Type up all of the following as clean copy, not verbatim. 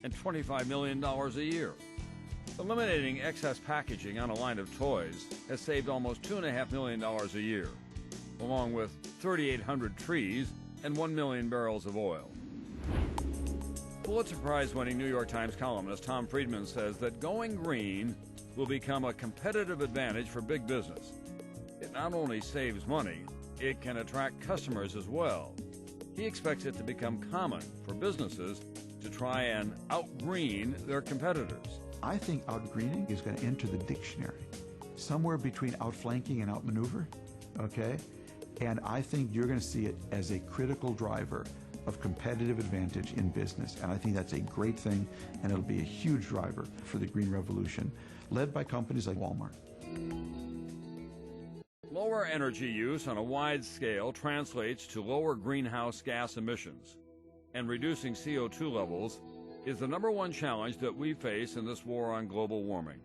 and $25 million a year. Eliminating excess packaging on a line of toys has saved almost $2.5 million a year, along with 3,800 trees and 1 million barrels of oil. Pulitzer Prize-winning New York Times columnist Tom Friedman says that going green will become a competitive advantage for big business. It not only saves money, it can attract customers as well. He expects it to become common for businesses to try and out-green their competitors. I think out-greening is going to enter the dictionary, somewhere between outflanking and outmaneuver, okay? And I think you're going to see it as a critical driver of competitive advantage in business. And I think that's a great thing, and it'll be a huge driver for the green revolution, led by companies like Walmart. Lower energy use on a wide scale translates to lower greenhouse gas emissions, and reducing CO2 levels is the #1 challenge that we face in this war on global warming.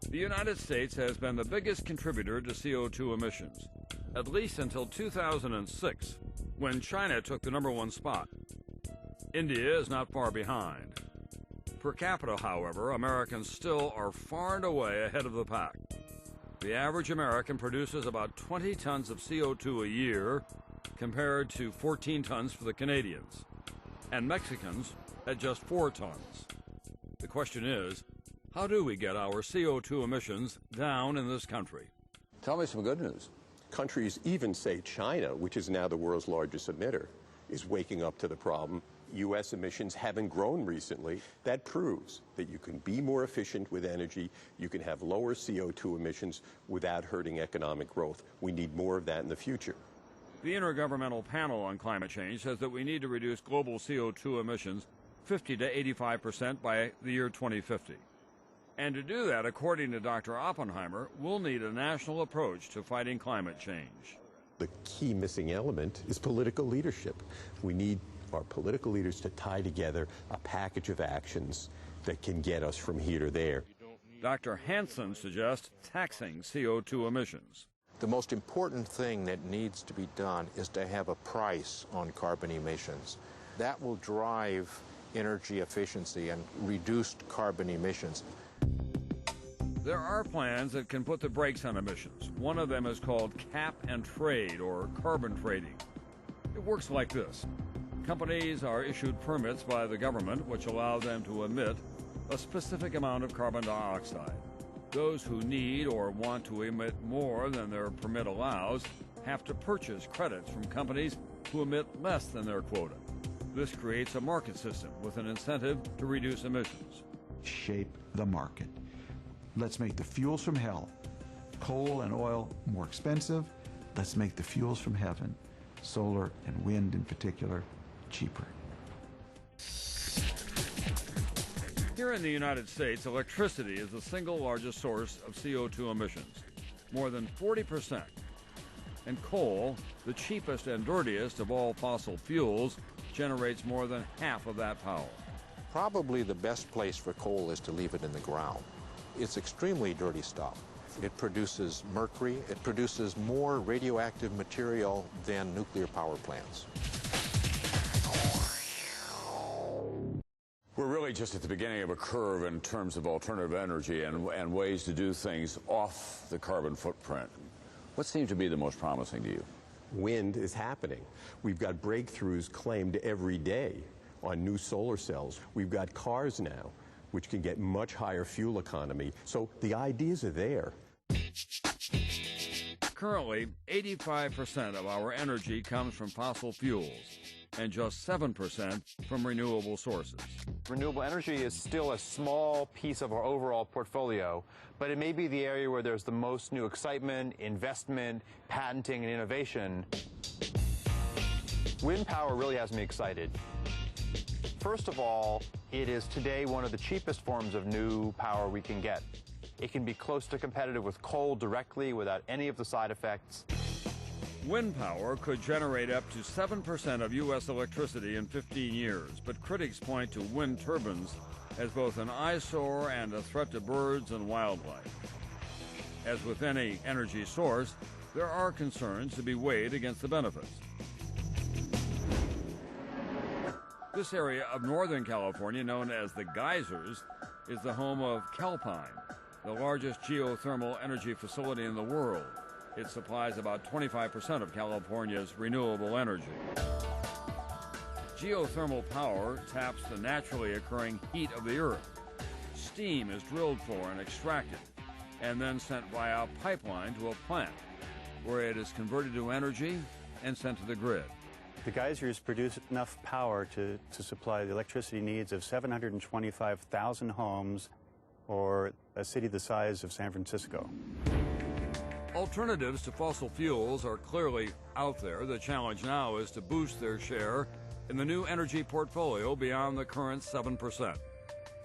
The United States has been the biggest contributor to CO2 emissions, at least until 2006, when China took the #1 spot. India is not far behind. Per capita, however, Americans still are far and away ahead of the pack. The average American produces about 20 tons of CO2 a year, compared to 14 tons for the Canadians, and Mexicans at just 4 tons. The question is, how do we get our CO2 emissions down in this country? Tell me some good news. Countries even say China, which is now the world's largest emitter, is waking up to the problem. U.S. emissions haven't grown recently. That proves that you can be more efficient with energy, you can have lower CO2 emissions without hurting economic growth. We need more of that in the future. The Intergovernmental Panel on Climate Change says that we need to reduce global CO2 emissions 50 to 85% by the year 2050. And to do that, according to Dr. Oppenheimer, we'll need a national approach to fighting climate change. The key missing element is political leadership. We need our political leaders to tie together a package of actions that can get us from here to there. Dr. Hansen suggests taxing CO2 emissions. The most important thing that needs to be done is to have a price on carbon emissions. That will drive energy efficiency and reduced carbon emissions. There are plans that can put the brakes on emissions. One of them is called cap and trade, or carbon trading. It works like this. Companies are issued permits by the government which allow them to emit a specific amount of carbon dioxide. Those who need or want to emit more than their permit allows have to purchase credits from companies who emit less than their quota. This creates a market system with an incentive to reduce emissions. Shape the market. Let's make the fuels from hell, coal and oil, more expensive. Let's make the fuels from heaven, solar and wind in particular, cheaper. Here in the United States, electricity is the single largest source of CO2 emissions, more than 40%. And coal, the cheapest and dirtiest of all fossil fuels, generates more than half of that power. Probably the best place for coal is to leave it in the ground. It's extremely dirty stuff. It produces mercury. It produces more radioactive material than nuclear power plants. We're really just at the beginning of a curve in terms of alternative energy and ways to do things off the carbon footprint. What seems to be the most promising to you? Wind is happening. We've got breakthroughs claimed every day on new solar cells. We've got cars now, which can get much higher fuel economy. So the ideas are there. Currently, 85% of our energy comes from fossil fuels, and just 7% from renewable sources. Renewable energy is still a small piece of our overall portfolio, but it may be the area where there's the most new excitement, investment, patenting, and innovation. Wind power really has me excited. First of all, it is today one of the cheapest forms of new power we can get. It can be close to competitive with coal directly without any of the side effects. Wind power could generate up to 7% of U.S. electricity in 15 years, but critics point to wind turbines as both an eyesore and a threat to birds and wildlife. As with any energy source, there are concerns to be weighed against the benefits. This area of Northern California, known as the Geysers, is the home of Calpine, the largest geothermal energy facility in the world. It supplies about 25% of California's renewable energy. Geothermal power taps the naturally occurring heat of the earth. Steam is drilled for and extracted, and then sent via a pipeline to a plant, where it is converted to energy and sent to the grid. The geysers produce enough power to supply the electricity needs of 725,000 homes or a city the size of San Francisco. Alternatives to fossil fuels are clearly out there. The challenge now is to boost their share in the new energy portfolio beyond the current 7%.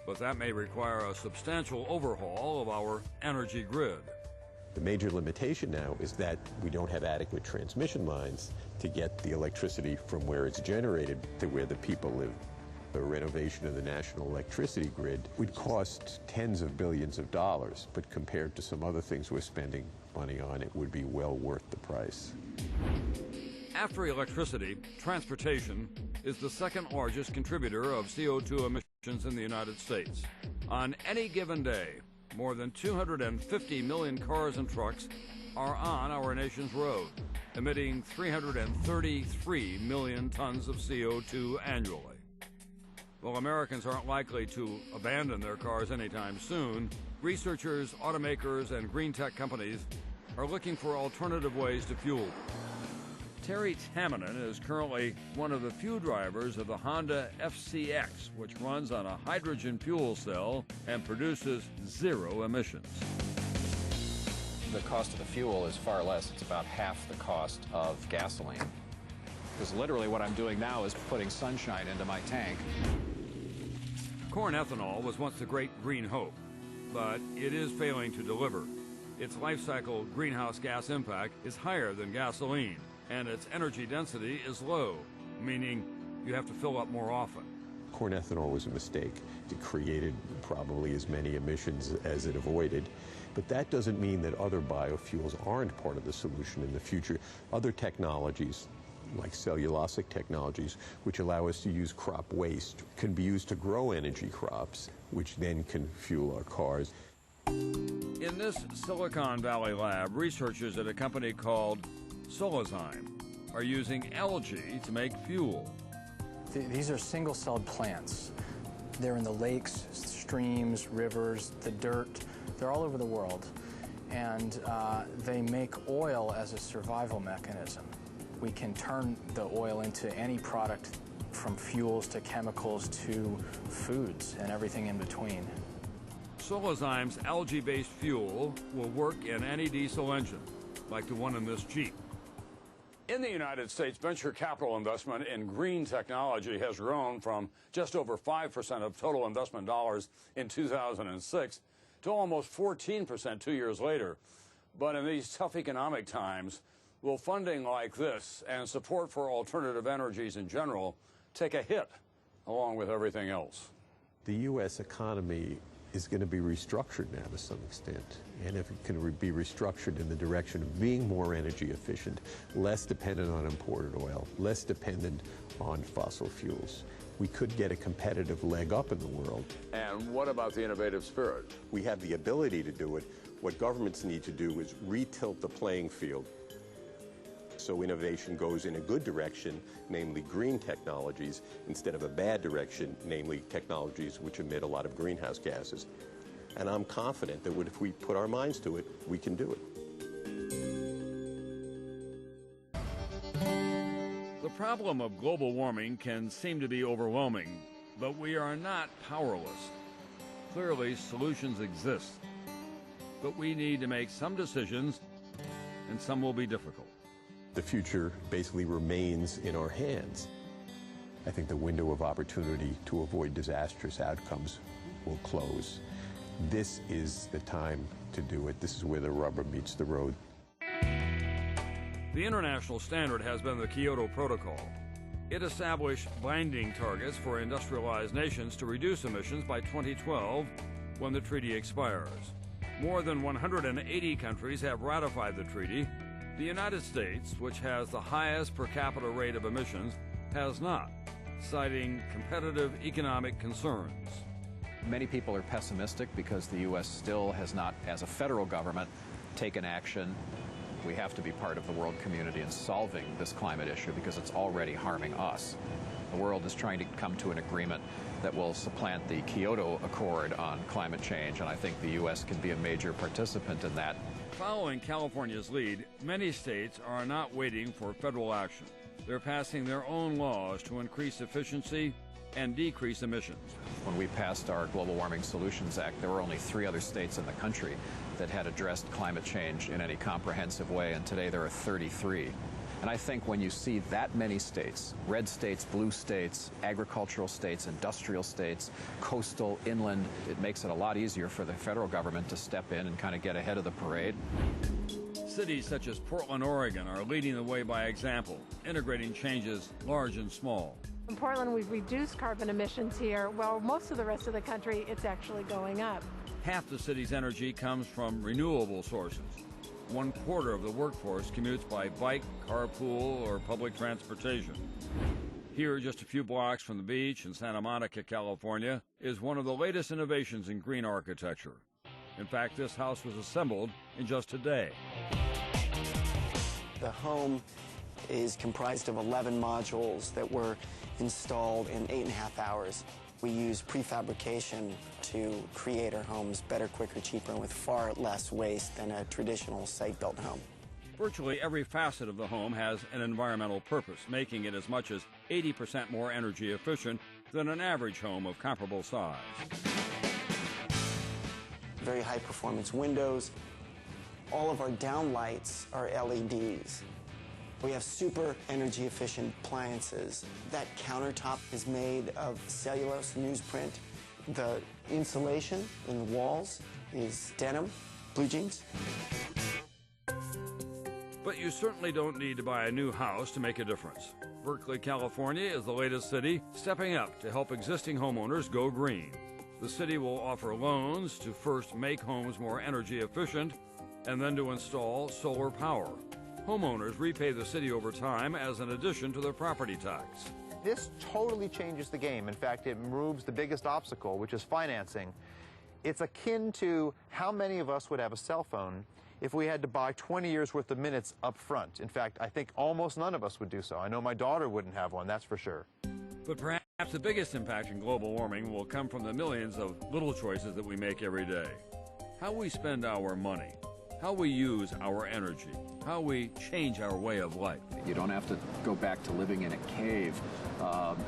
But that may require a substantial overhaul of our energy grid. The major limitation now is that we don't have adequate transmission lines to get the electricity from where it's generated to where the people live. The renovation of the national electricity grid would cost tens of billions of dollars, but compared to some other things we're spending money on, it would be well worth the price. After electricity, transportation is the second largest contributor of CO2 emissions in the United States. On any given day, more than 250 million cars and trucks are on our nation's road, emitting 333 million tons of CO2 annually. While Americans aren't likely to abandon their cars anytime soon, researchers, automakers, and green tech companies are looking for alternative ways to fuel. Terry Tamminen is currently one of the few drivers of the Honda FCX, which runs on a hydrogen fuel cell and produces zero emissions. The cost of the fuel is far less. It's about half the cost of gasoline. Because literally what I'm doing now is putting sunshine into my tank. Corn ethanol was once the great green hope, but it is failing to deliver. Its life cycle greenhouse gas impact is higher than gasoline, and its energy density is low, meaning you have to fill up more often. Corn ethanol was a mistake. It created probably as many emissions as it avoided. But that doesn't mean that other biofuels aren't part of the solution in the future. Other technologies, like cellulosic technologies, which allow us to use crop waste, can be used to grow energy crops, which then can fuel our cars. In this Silicon Valley lab, researchers at a company called Solazyme are using algae to make fuel. These are single-celled plants. They're in the lakes, streams, rivers, the dirt. They're all over the world. And they make oil as a survival mechanism. We can turn the oil into any product, from fuels to chemicals to foods and everything in between. Solazyme's algae-based fuel will work in any diesel engine, like the one in this Jeep. In the United States, venture capital investment in green technology has grown from just over 5% of total investment dollars in 2006 to almost 14% 2 years later. But in these tough economic times, will funding like this and support for alternative energies in general take a hit along with everything else? The U.S. economy is going to be restructured now to some extent. And if it can be restructured in the direction of being more energy efficient, less dependent on imported oil, less dependent on fossil fuels, we could get a competitive leg up in the world. And what about the innovative spirit? We have the ability to do it. What governments need to do is retilt the playing field so innovation goes in a good direction, namely green technologies, instead of a bad direction, namely technologies which emit a lot of greenhouse gases. And I'm confident that if we put our minds to it, we can do it. The problem of global warming can seem to be overwhelming, but we are not powerless. Clearly, solutions exist, but we need to make some decisions, and some will be difficult. The future basically remains in our hands. I think the window of opportunity to avoid disastrous outcomes will close. This is the time to do it. This is where the rubber meets the road. The international standard has been the Kyoto Protocol. It established binding targets for industrialized nations to reduce emissions by 2012, when the treaty expires. More than 180 countries have ratified the treaty. The United States, which has the highest per capita rate of emissions, has not. citing competitive economic concerns. Many people are pessimistic because the U.S. still has not, as a federal government, taken action. We have to be part of the world community in solving this climate issue because it's already harming us. The world is trying to come to an agreement that will supplant the Kyoto Accord on climate change, and I think the U.S. can be a major participant in that. Following California's lead, many states are not waiting for federal action. They're passing their own laws to increase efficiency and decrease emissions. When we passed our Global Warming Solutions Act, there were only 3 other states in the country that had addressed climate change in any comprehensive way, and today there are 33. And I think when you see that many states, red states, blue states, agricultural states, industrial states, coastal, inland, it makes it a lot easier for the federal government to step in and kind of get ahead of the parade. Cities such as Portland, Oregon are leading the way by example, integrating changes large and small. In Portland, we've reduced carbon emissions here, while most of the rest of the country, it's actually going up. Half the city's energy comes from renewable sources. 1/4 of the workforce commutes by bike, carpool, or public transportation. Here, just a few blocks from the beach in Santa Monica, California, is one of the latest innovations in green architecture. In fact, this house was assembled in just a day. The home is comprised of 11 modules that were installed in 8.5 hours. We use prefabrication to create our homes better, quicker, cheaper, and with far less waste than a traditional site-built home. Virtually every facet of the home has an environmental purpose, making it as much as 80% more energy efficient than an average home of comparable size. Very high-performance windows. All of our downlights are LEDs. We have super energy efficient appliances. That countertop is made of cellulose newsprint. The insulation in the walls is denim, blue jeans. But you certainly don't need to buy a new house to make a difference. Berkeley, California is the latest city stepping up to help existing homeowners go green. The city will offer loans to first make homes more energy efficient and then to install solar power. Homeowners repay the city over time as an addition to their property tax. This totally changes the game. In fact, it removes the biggest obstacle, which is financing. It's akin to how many of us would have a cell phone if we had to buy 20 years worth of minutes up front. In fact, I think almost none of us would do so. I know my daughter wouldn't have one, that's for sure. But perhaps the biggest impact in global warming will come from the millions of little choices that we make every day. How we spend our money, how we use our energy, how we change our way of life. You don't have to go back to living in a cave.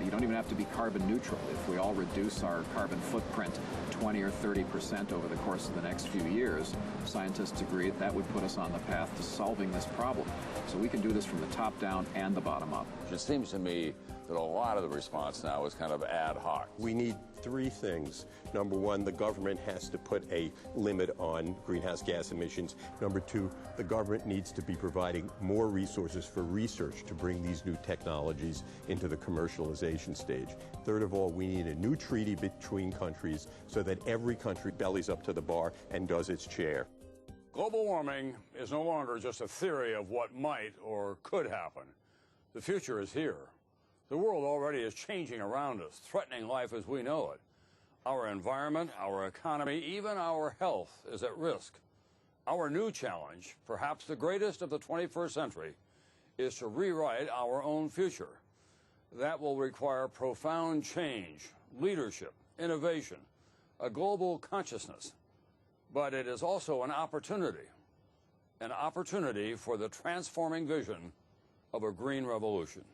You don't even have to be carbon neutral. If we all reduce our carbon footprint 20 or 30% over the course of the next few years, scientists agree that would put us on the path to solving this problem. So we can do this from the top down and the bottom up. It seems to me that a lot of the response now is kind of ad hoc. We need 3 things. Number 1, the government has to put a limit on greenhouse gas emissions. Number 2, the government needs to be providing more resources for research to bring these new technologies into the commercialization stage. Third of all, we need a new treaty between countries so that every country bellies up to the bar and does its share. Global warming is no longer just a theory of what might or could happen. The future is here. The world already is changing around us, threatening life as we know it. Our environment, our economy, even our health is at risk. Our new challenge, perhaps the greatest of the 21st century, is to rewrite our own future. That will require profound change, leadership, innovation, a global consciousness. But it is also an opportunity for the transforming vision of a green revolution.